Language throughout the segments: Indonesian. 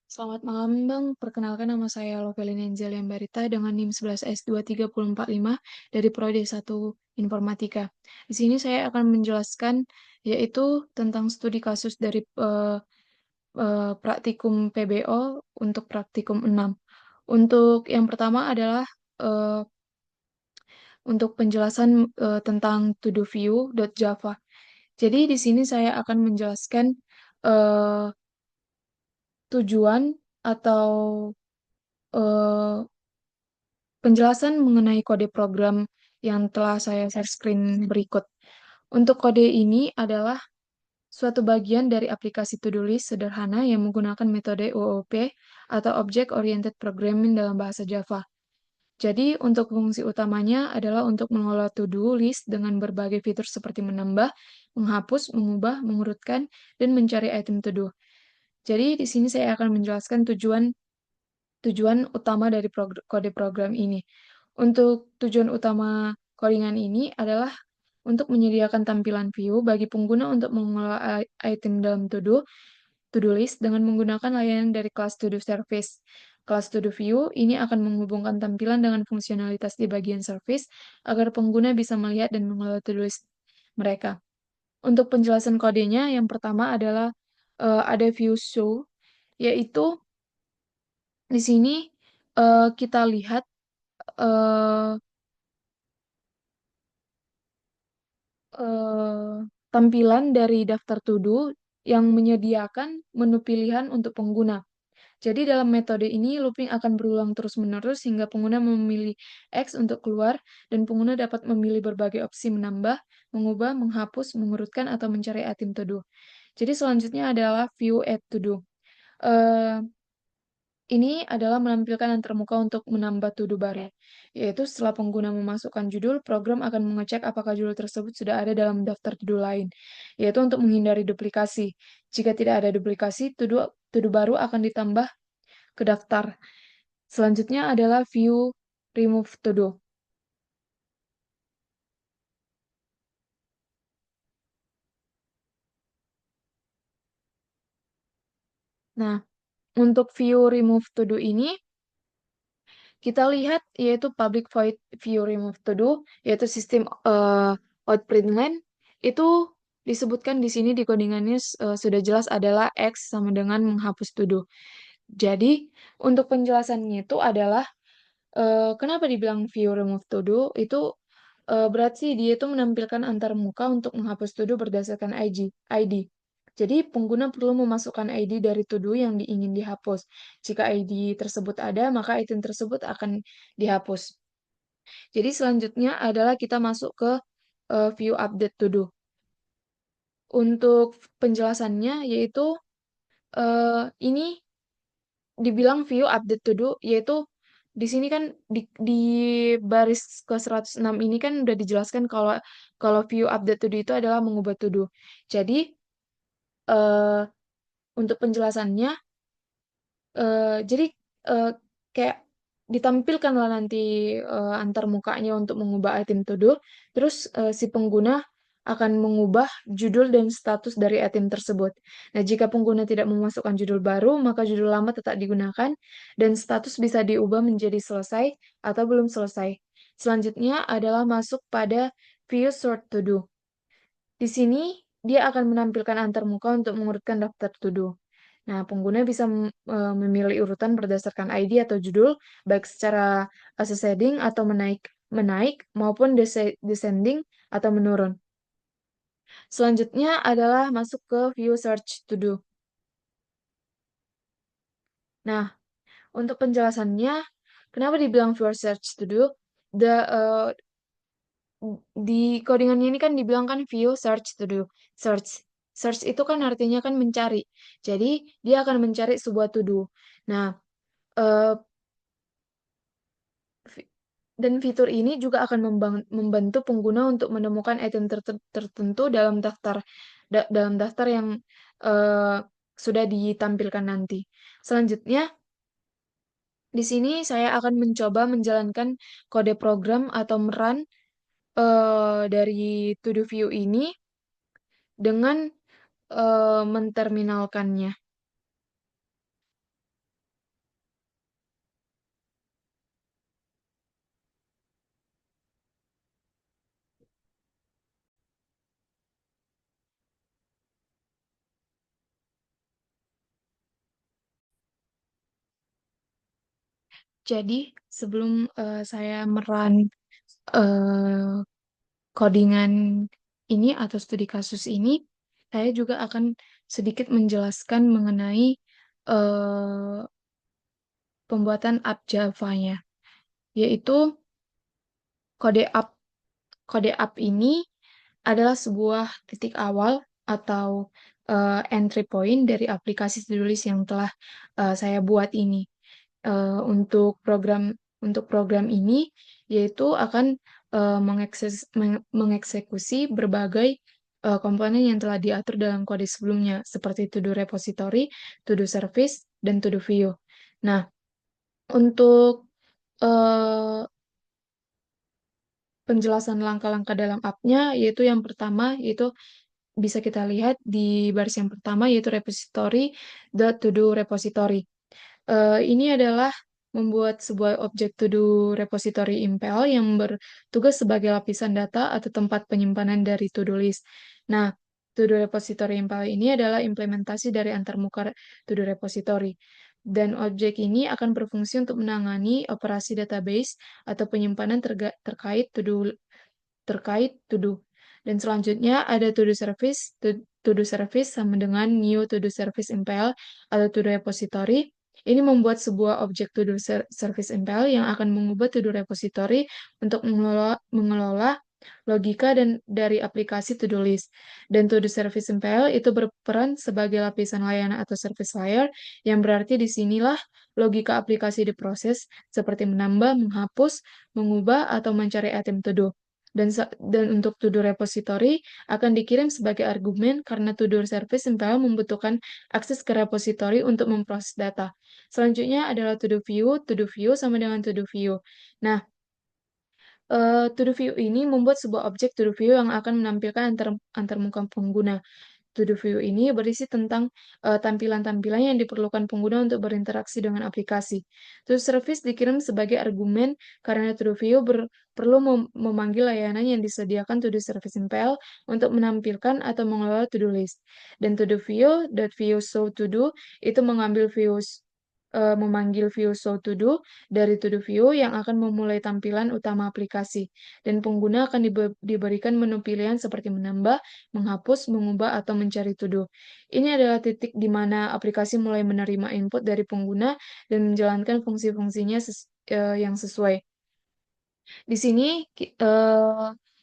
Selamat malam Bang, perkenalkan nama saya Lovelina Angelia Barita dengan NIM 11S23045 dari Prodi 1 Informatika. Di sini saya akan menjelaskan yaitu tentang studi kasus dari praktikum PBO untuk praktikum 6. Untuk yang pertama adalah eh, untuk penjelasan tentang to-do-view.java. Jadi di sini saya akan menjelaskan eh, tujuan atau eh, penjelasan mengenai kode program yang telah saya share screen berikut. Untuk kode ini adalah suatu bagian dari aplikasi to-do list sederhana yang menggunakan metode OOP atau Object Oriented Programming dalam bahasa Java. Jadi, untuk fungsi utamanya adalah untuk mengelola to-do list dengan berbagai fitur seperti menambah, menghapus, mengubah, mengurutkan, dan mencari item to-do. Jadi, di sini saya akan menjelaskan tujuan utama dari kode program ini. Untuk tujuan utama codingan ini adalah untuk menyediakan tampilan view bagi pengguna untuk mengelola item dalam to-do list dengan menggunakan layanan dari kelas to-do service. Kelas to-do view ini akan menghubungkan tampilan dengan fungsionalitas di bagian service agar pengguna bisa melihat dan mengelola to-do list mereka. Untuk penjelasan kodenya, yang pertama adalah ada view show, yaitu di sini kita lihat eh, eh, tampilan dari daftar to-do yang menyediakan menu pilihan untuk pengguna. Jadi dalam metode ini, looping akan berulang terus-menerus hingga pengguna memilih X untuk keluar, dan pengguna dapat memilih berbagai opsi menambah, mengubah, menghapus, mengurutkan, atau mencari item to-do. Jadi selanjutnya adalah view add to-do. Eh, Ini adalah menampilkan antarmuka untuk menambah to-do baru, yaitu setelah pengguna memasukkan judul, program akan mengecek apakah judul tersebut sudah ada dalam daftar to-do lain, yaitu untuk menghindari duplikasi. Jika tidak ada duplikasi, to-do baru akan ditambah ke daftar. Selanjutnya adalah view remove to-do. Nah, untuk view remove to-do ini, kita lihat yaitu public void view remove to do, yaitu sistem outprintln itu disebutkan di sini di codingannya sudah jelas adalah X sama dengan menghapus to do. Jadi untuk penjelasannya itu adalah kenapa dibilang view remove to do itu berarti dia itu menampilkan antar muka untuk menghapus to do berdasarkan ID. Jadi pengguna perlu memasukkan ID dari to do yang ingin dihapus. Jika ID tersebut ada, maka item tersebut akan dihapus. Jadi selanjutnya adalah kita masuk ke view update to do. Untuk penjelasannya yaitu ini dibilang view update to do, yaitu di sini kan di baris ke 106 ini kan udah dijelaskan kalau kalau view update to do itu adalah mengubah to do. Jadi eh, untuk penjelasannya, jadi eh, kayak ditampilkanlah nanti antar mukanya untuk mengubah item to do, terus si pengguna akan mengubah judul dan status dari item tersebut. Nah, jika pengguna tidak memasukkan judul baru, maka judul lama tetap digunakan dan status bisa diubah menjadi selesai atau belum selesai. Selanjutnya adalah masuk pada view sort to do. Di sini dia akan menampilkan antar muka untuk mengurutkan daftar to do. Nah, pengguna bisa memilih urutan berdasarkan ID atau judul, baik secara ascending atau menaik maupun descending atau menurun. Selanjutnya adalah masuk ke view search to do. Nah, untuk penjelasannya, kenapa dibilang view search to do? The, eh, di codingannya ini kan dibilang kan view search to do. Search. Search itu kan artinya kan mencari. Jadi, dia akan mencari sebuah to do. Nah, eh, fi- dan fitur ini juga akan membantu pengguna untuk menemukan item tertentu dalam daftar yang eh, sudah ditampilkan nanti. Selanjutnya, di sini saya akan mencoba menjalankan kode program atau merun dari to do view ini dengan menterminalkannya. Jadi sebelum saya meran eh, codingan ini atau studi kasus ini, saya juga akan sedikit menjelaskan mengenai eh, pembuatan app Java-nya, yaitu kode app. Kode app ini adalah sebuah titik awal atau entry point dari aplikasi to-do list yang telah saya buat ini. Untuk program ini yaitu akan mengeksekusi berbagai komponen yang telah diatur dalam kode sebelumnya seperti to-do repository, to-do service, dan to-do view. Nah, untuk eh, penjelasan langkah-langkah dalam app-nya yaitu yang pertama yaitu bisa kita lihat di baris yang pertama yaitu repository.todo repository. Ini adalah membuat sebuah objek to-do repository impel yang bertugas sebagai lapisan data atau tempat penyimpanan dari to-do list. Nah, to-do repository impel ini adalah implementasi dari antarmuka to-do repository. Dan objek ini akan berfungsi untuk menangani operasi database atau penyimpanan terkait to-do. Dan selanjutnya ada to-do service. To-do service sama dengan new to-do service impl atau to-do repository. Ini membuat sebuah objek to-do service impl yang akan mengubah to-do repository untuk mengelola logika dan dari aplikasi to-do list. Dan to-do service impl itu berperan sebagai lapisan layanan atau service layer, yang berarti disinilah logika aplikasi diproses seperti menambah, menghapus, mengubah, atau mencari item to-do. Dan untuk to-do repository akan dikirim sebagai argumen karena to-do service impel membutuhkan akses ke repository untuk memproses data. Selanjutnya adalah to-do view. To-do view sama dengan to-do view. Nah, to-do view ini membuat sebuah objek to-do view yang akan menampilkan antarmuka pengguna. To-do view ini berisi tentang tampilan-tampilan yang diperlukan pengguna untuk berinteraksi dengan aplikasi. To-do service dikirim sebagai argumen karena to-do view perlu memanggil layanan yang disediakan to-do service impel untuk menampilkan atau mengelola to-do list. Dan to-do view show to-do itu memanggil view show to-do dari to-do view yang akan memulai tampilan utama aplikasi. Dan pengguna akan diberikan menu pilihan seperti menambah, menghapus, mengubah, atau mencari to-do. Ini adalah titik di mana aplikasi mulai menerima input dari pengguna dan menjalankan fungsi-fungsinya yang sesuai. Di sini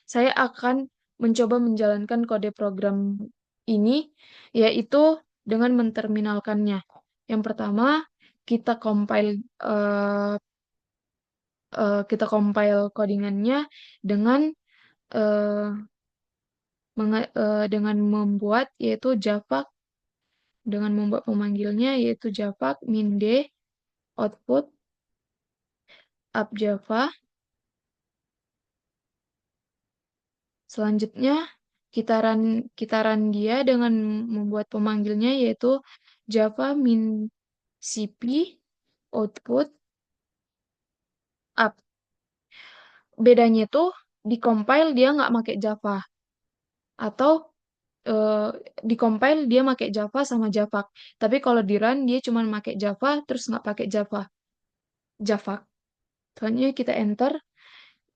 saya akan mencoba menjalankan kode program ini, yaitu dengan menterminalkannya. Yang pertama, kita compile eh, kita compile codingannya dengan eh, dengan membuat yaitu Java dengan membuat pemanggilnya yaitu Java min d output app Java. Selanjutnya kita run dia dengan membuat pemanggilnya yaitu Java min cp output app. Bedanya tuh di compile dia nggak pakai Java atau eh, di compile dia pakai Java sama Java. Tapi kalau di run dia cuma pakai Java terus nggak pakai Java. Soalnya kita enter,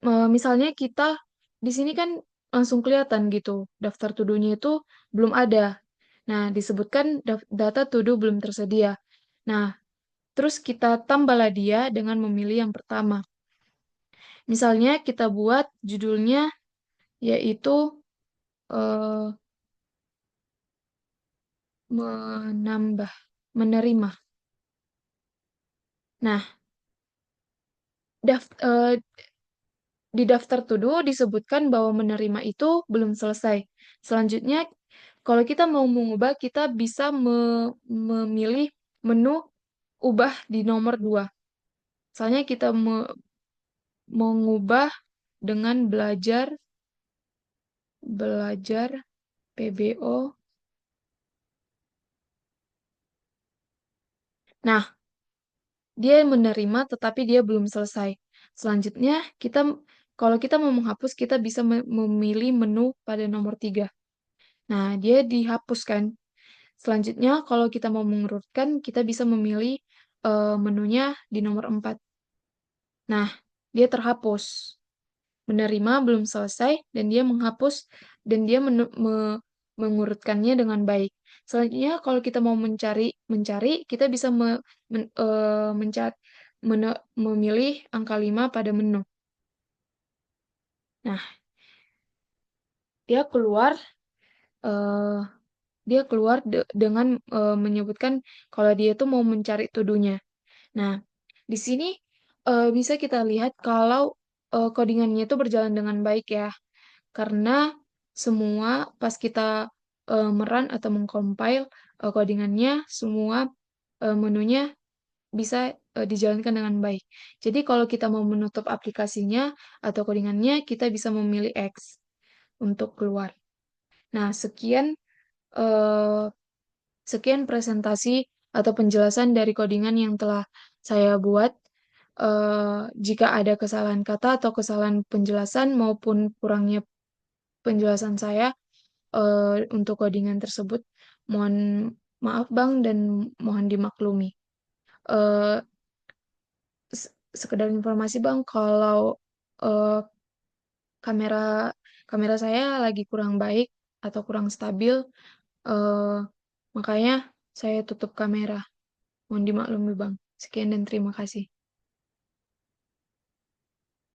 misalnya kita di sini kan langsung kelihatan gitu daftar to-do-nya itu belum ada. Nah, disebutkan data to-do belum tersedia. Nah, terus kita tambahlah dia dengan memilih yang pertama. Misalnya kita buat judulnya yaitu eh, menambah, menerima. Nah, daft, eh, di daftar to-do disebutkan bahwa menerima itu belum selesai. Selanjutnya, kalau kita mau mengubah, kita bisa memilih menu ubah di nomor 2. Misalnya kita mengubah dengan belajar PBO. Nah, dia menerima tetapi dia belum selesai. Selanjutnya, kalau kita mau menghapus, kita bisa memilih menu pada nomor 3. Nah, dia dihapuskan. Selanjutnya, kalau kita mau mengurutkan, kita bisa memilih menunya di nomor 4. Nah, dia terhapus. Menerima belum selesai dan dia menghapus dan dia mengurutkannya dengan baik. Selanjutnya, kalau kita mau mencari, kita bisa memilih angka 5 pada menu. Nah, dia keluar eh, dia keluar dengan menyebutkan kalau dia itu mau mencari tuduhnya. Nah, di sini bisa kita lihat kalau codingannya itu berjalan dengan baik ya, karena semua pas kita merun atau mengcompile codingannya, semua menunya bisa dijalankan dengan baik. Jadi kalau kita mau menutup aplikasinya atau codingannya, kita bisa memilih X untuk keluar. Nah, eh, sekian presentasi atau penjelasan dari codingan yang telah saya buat. Jika ada kesalahan kata atau kesalahan penjelasan maupun kurangnya penjelasan saya untuk codingan tersebut, mohon maaf Bang dan mohon dimaklumi. Eh, Sekedar informasi Bang, kalau eh, kamera kamera saya lagi kurang baik atau kurang stabil, eh, makanya saya tutup kamera. Mohon dimaklumi Bang. Sekian dan terima kasih.